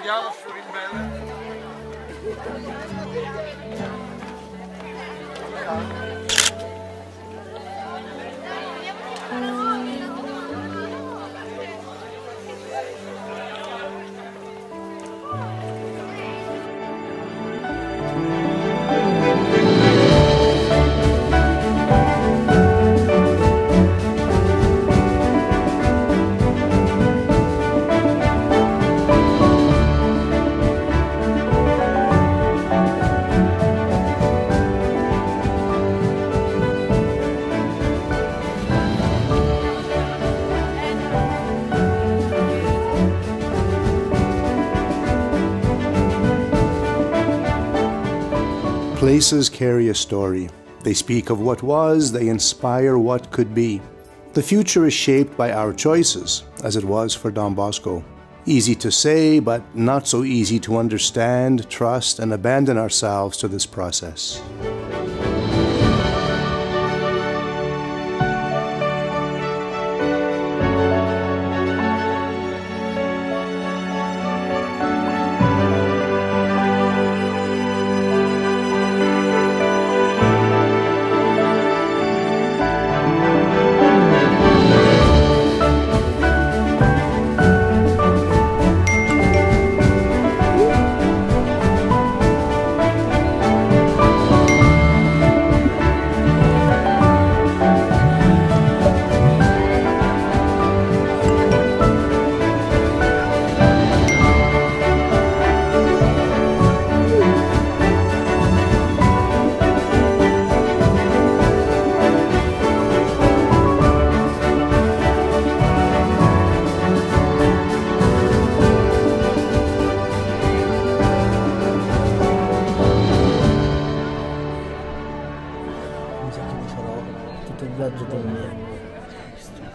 Andiamo fuori in bella. Places carry a story. They speak of what was, they inspire what could be. The future is shaped by our choices, as it was for Don Bosco. Easy to say, but not so easy to understand, trust, and abandon ourselves to this process.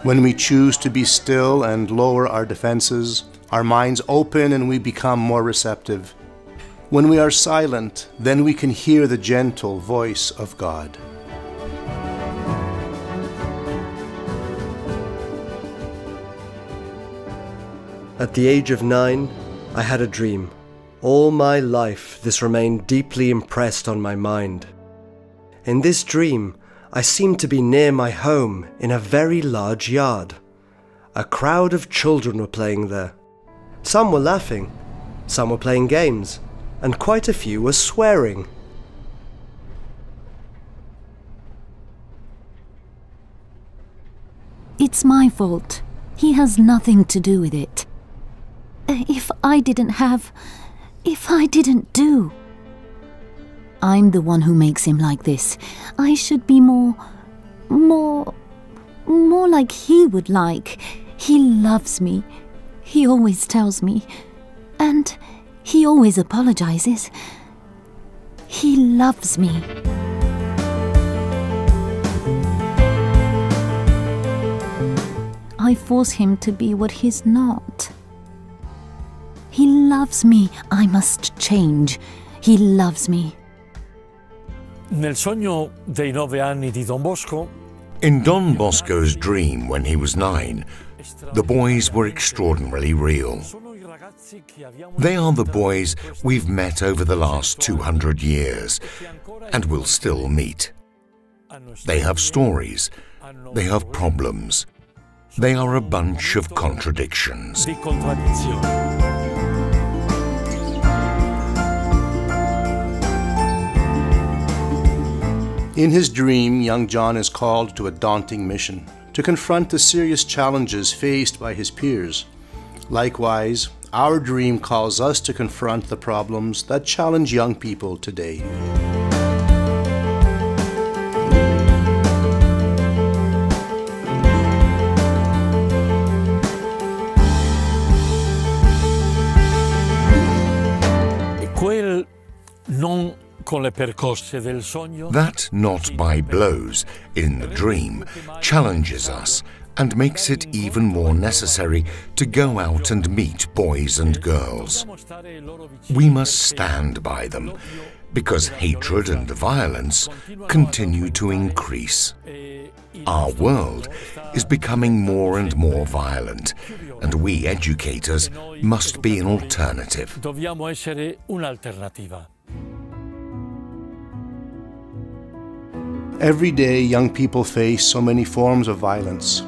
When we choose to be still and lower our defenses, our minds open and we become more receptive. When we are silent, then we can hear the gentle voice of God. At the age of 9, I had a dream. All my life, this remained deeply impressed on my mind. In this dream, I seemed to be near my home in a very large yard. A crowd of children were playing there. Some were laughing, some were playing games, and quite a few were swearing. It's my fault. He has nothing to do with it. If I didn't do. I'm the one who makes him like this. I should be more like he would like. He loves me. He always tells me. And he always apologizes. He loves me. I force him to be what he's not. He loves me. I must change. He loves me. Nel sogno dei 9 anni di Don Bosco, in Don Bosco's dream when he was 9, the boys were extraordinarily real. They are the boys we've met over the last 200 years and will still meet. They have stories, they have problems, they are a bunch of contradictions. In his dream, young John is called to a daunting mission, to confront the serious challenges faced by his peers. Likewise, our dream calls us to confront the problems that challenge young people today. That not by blows in the dream challenges us and makes it even more necessary to go out and meet boys and girls. We must stand by them because hatred and violence continue to increase. Our world is becoming more and more violent, and we educators must be an alternative. Dobbiamo essere un'alternativa. Every day, young people face so many forms of violence.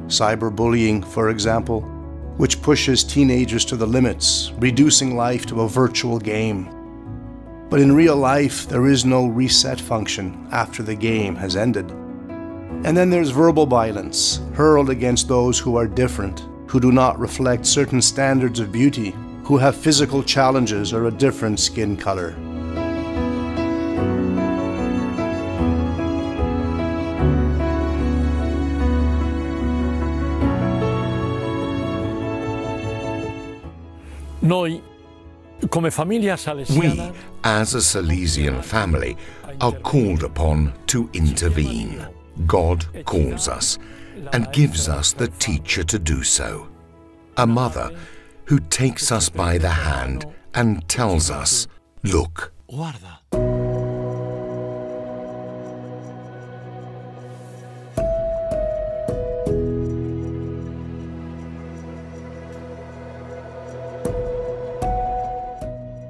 Cyberbullying, for example, which pushes teenagers to the limits, reducing life to a virtual game. But in real life, there is no reset function after the game has ended. And then there's verbal violence, hurled against those who are different, who do not reflect certain standards of beauty, who have physical challenges or a different skin color. Noi, come famiglia salesiana, We, as a Salesian family, are called upon to intervene. God calls us and gives us the teacher to do so. A mother who takes us by the hand and tells us, "Look." guarda.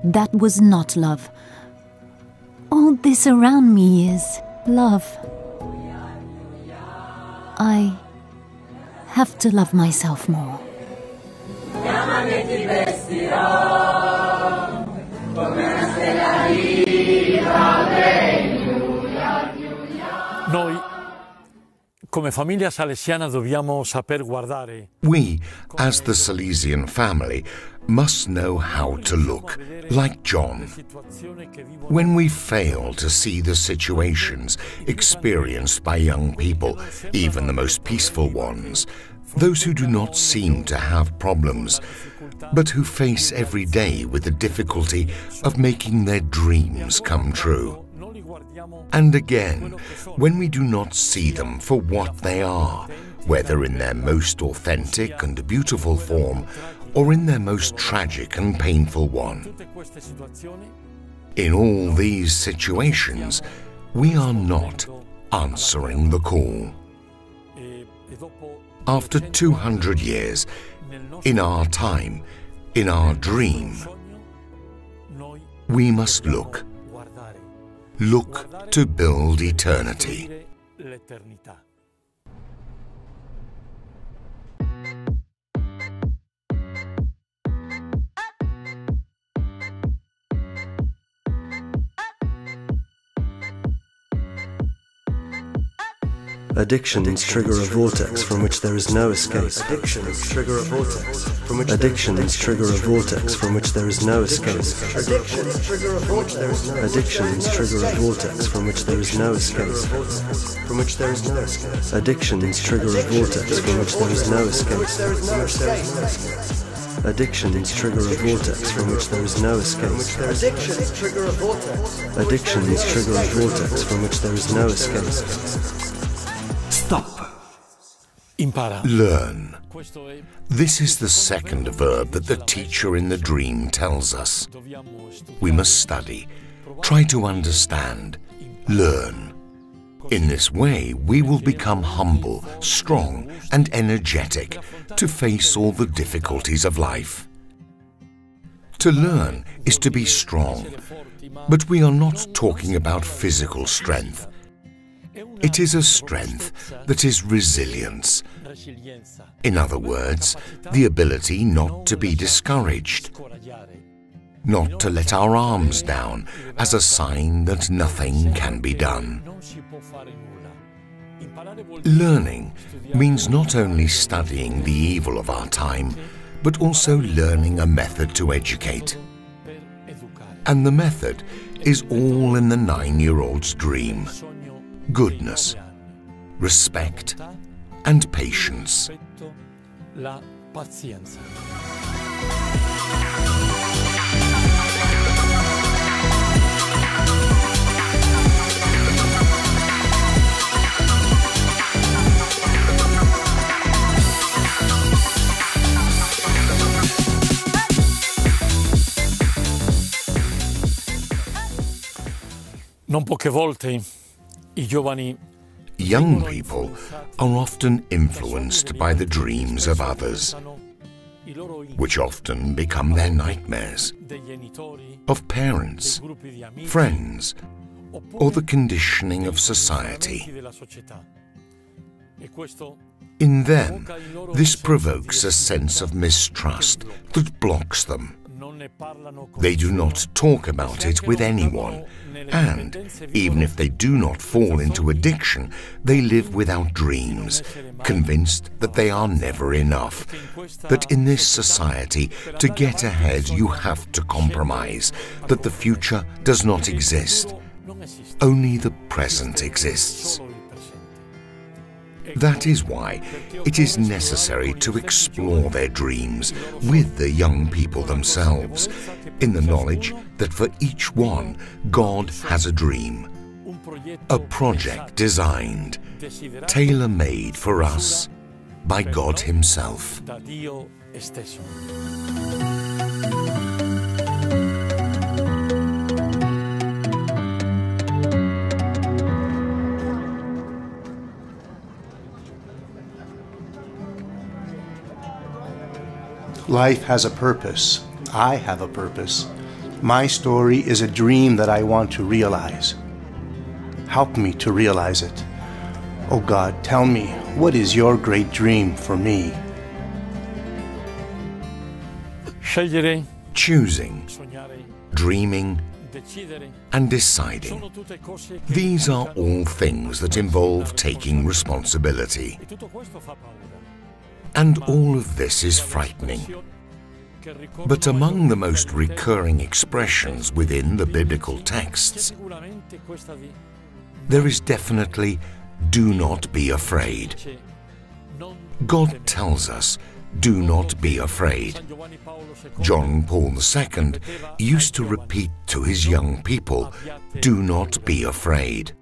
That was not love. All this around me is love. I have to love myself more. Noi, come famiglia salesiana, dobbiamo saper guardare. We, as the Salesian family, must know how to look, like John. When we fail to see the situations experienced by young people, even the most peaceful ones, those who do not seem to have problems, but who face every day with the difficulty of making their dreams come true. And again, when we do not see them for what they are, whether in their most authentic and beautiful form, or in their most tragic and painful one. In all these situations, we are not answering the call. After 200 years, in our time, in our dream, we must look to build eternity. Addictions trigger a vortex from which there is no escape. Addictions trigger a vortex from which Addictions trigger a vortex from which there is no escape. Addictions trigger a vortex. Addictions trigger a vortex from which there is no escape. From which there is no escape. Addictions trigger a vortex from which there is no escape. Addictions trigger a vortex from which there is no escape. Addictions trigger a vortex. Addictions trigger a vortex from which there is no escape. Stop. Impara. Learn. This is the second verb that the teacher in the dream tells us. We must study, try to understand, learn. In this way, we will become humble, strong, and energetic to face all the difficulties of life. To learn is to be strong, but we are not talking about physical strength. It is a strength that is resilience. In other words, the ability not to be discouraged, not to let our arms down as a sign that nothing can be done. Learning means not only studying the evil of our time, but also learning a method to educate. And the method is all in the 9-year-old's dream. Goodness, respect, and patience. La pazienza. Non poche volte i giovani Young people are often influenced by the dreams of others, which often become their nightmares, of parents, friends, or the conditioning of society. In them, this provokes a sense of mistrust that blocks them. They do not talk about it with anyone, and even if they do not fall into addiction, they live without dreams, convinced that they are never enough, that in this society, to get ahead you have to compromise, that the future does not exist, only the present exists. That is why it is necessary to explore their dreams with the young people themselves, in the knowledge that for each one, God has a dream, a project designed, tailor-made for us by God Himself. Life has a purpose. I have a purpose. My story is a dream that I want to realize. Help me to realize it. Oh God, tell me, what is your great dream for me? Choosing, dreaming, and deciding. These are all things that involve taking responsibility. And all of this is frightening. But among the most recurring expressions within the biblical texts, there is definitely, do not be afraid. God tells us, do not be afraid. John Paul II used to repeat to his young people, do not be afraid.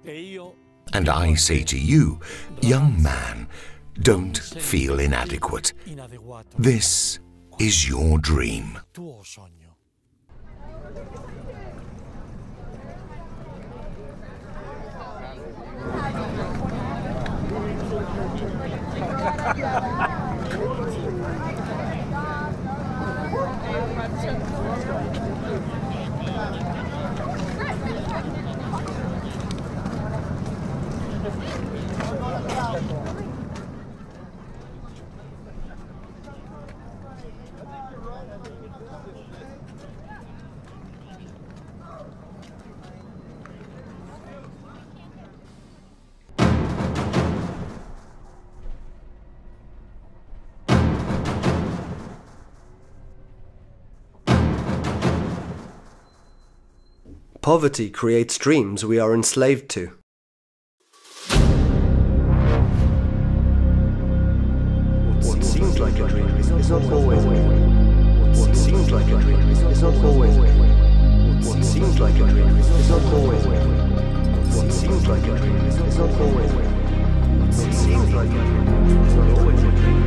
And I say to you, young man, don't feel inadequate. This is your dream. Poverty creates dreams we are enslaved to. What seems like a dream is not always what seems like a dream is not always what seems like a dream is not always what seems like a dream is not always what seems like a dream is not always a dream.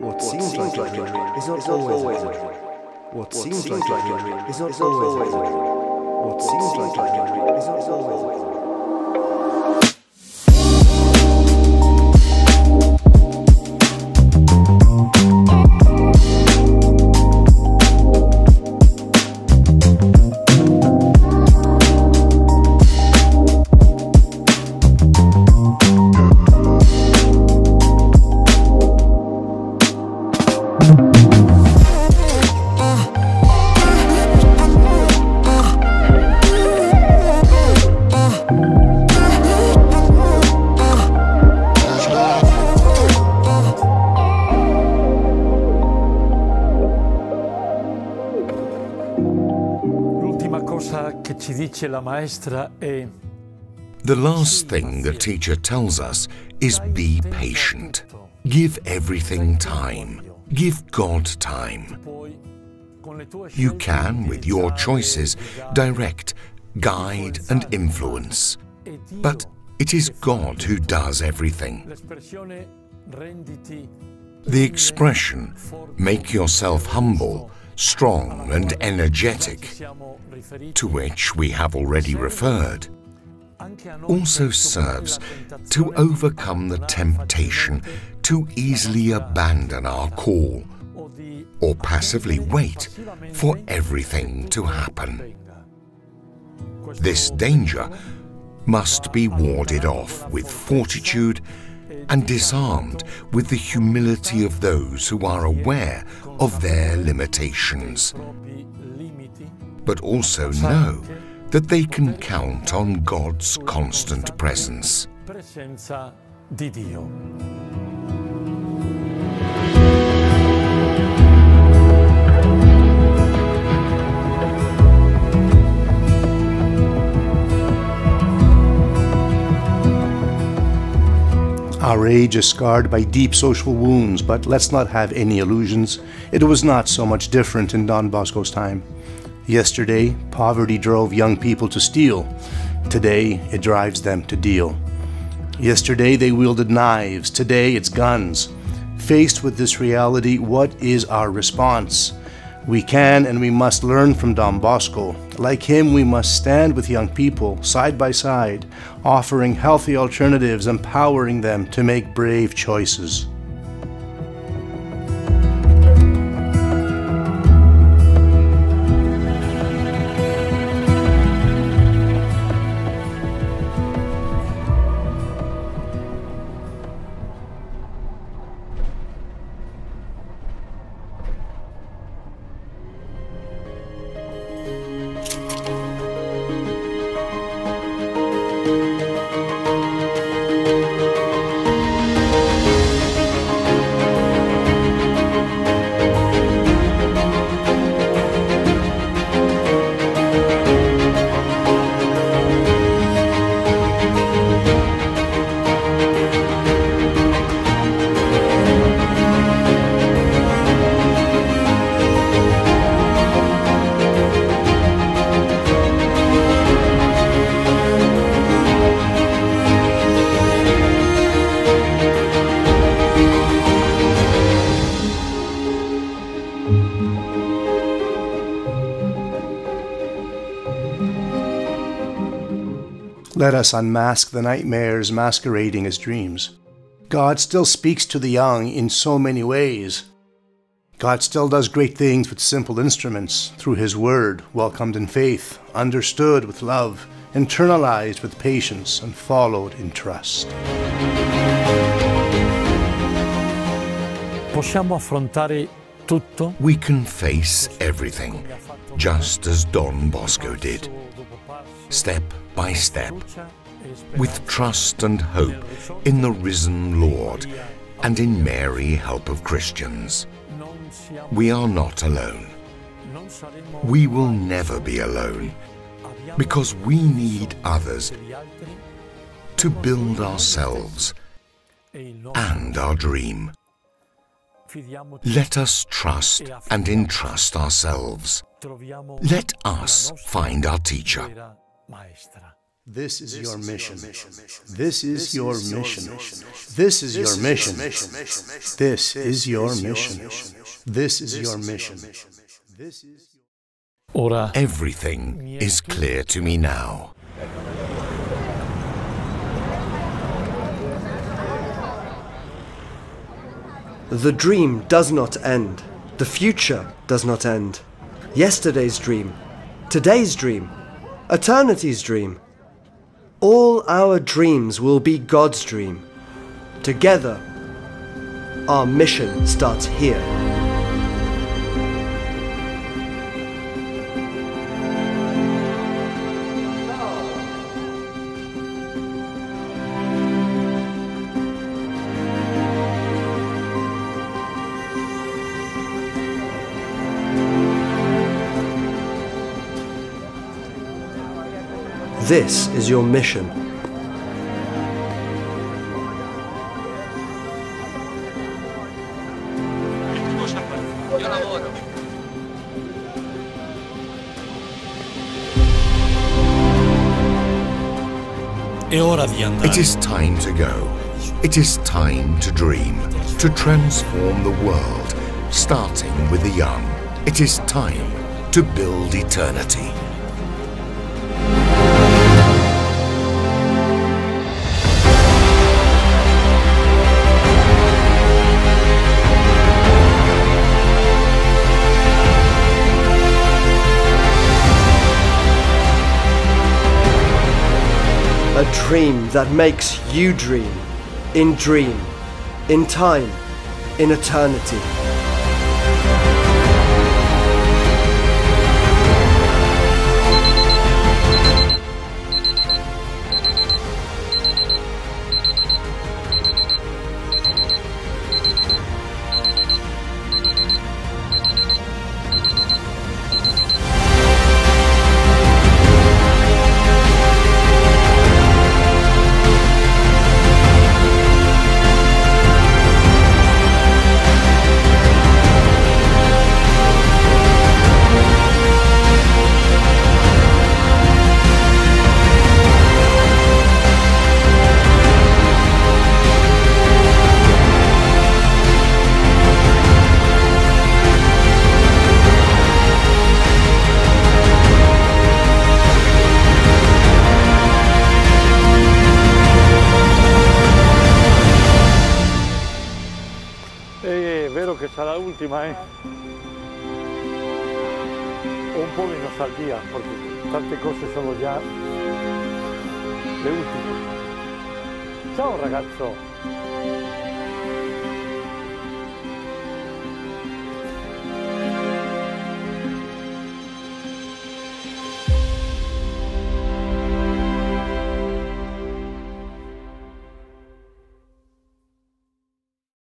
What seems like a dream is not always a dream. What seems like a dream is not always a dream. What seems like a dream is not always a dream. dice la maestra è The last thing the teacher tells us is be patient. Give everything time. Give God time. You can, with your choices, direct, guide and influence. But it is God who does everything. The expression, make yourself humble, strong and energetic, to which we have already referred, also serves to overcome the temptation to easily abandon our call or passively wait for everything to happen. This danger must be warded off with fortitude and disarmed with the humility of those who are aware of their limitations, but also know that they can count on God's constant presence. presenza di Dio. Our age is scarred by deep social wounds, but let's not have any illusions. It was not so much different in Don Bosco's time. Yesterday, poverty drove young people to steal. Today, it drives them to deal. Yesterday, they wielded knives. Today, it's guns. Faced with this reality, what is our response? We can and we must learn from Don Bosco. Like him, we must stand with young people, side by side, offering healthy alternatives, empowering them to make brave choices. Let us unmask the nightmares masquerading as dreams. God still speaks to the young in so many ways. God still does great things with simple instruments, through His Word, welcomed in faith, understood with love, internalized with patience, and followed in trust. Possiamo affrontare tutto? We can face everything, just as Don Bosco did, step by step, with trust and hope in the risen Lord and in Mary, help of Christians. We are not alone. We will never be alone, because we need others to build ourselves and our dream. Let us trust and entrust ourselves. Let us find our teacher. This is your mission. This is your mission. This is your mission. This is your mission. This is your mission. Ora Everything is clear to me now. The dream does not end. The future does not end. Yesterday's dream, today's dream, eternity's dream. All our dreams will be God's dream. Together, our mission starts here. this is your mission. È ora di andare. It is time to go. It is time to dream, to transform the world, starting with the young. It is time to build eternity. A dream that makes you dream, in time, in eternity. È vero che sarà l'ultima, eh? Ho un po' di nostalgia, perché tante cose sono già le ultime. Ciao ragazzo!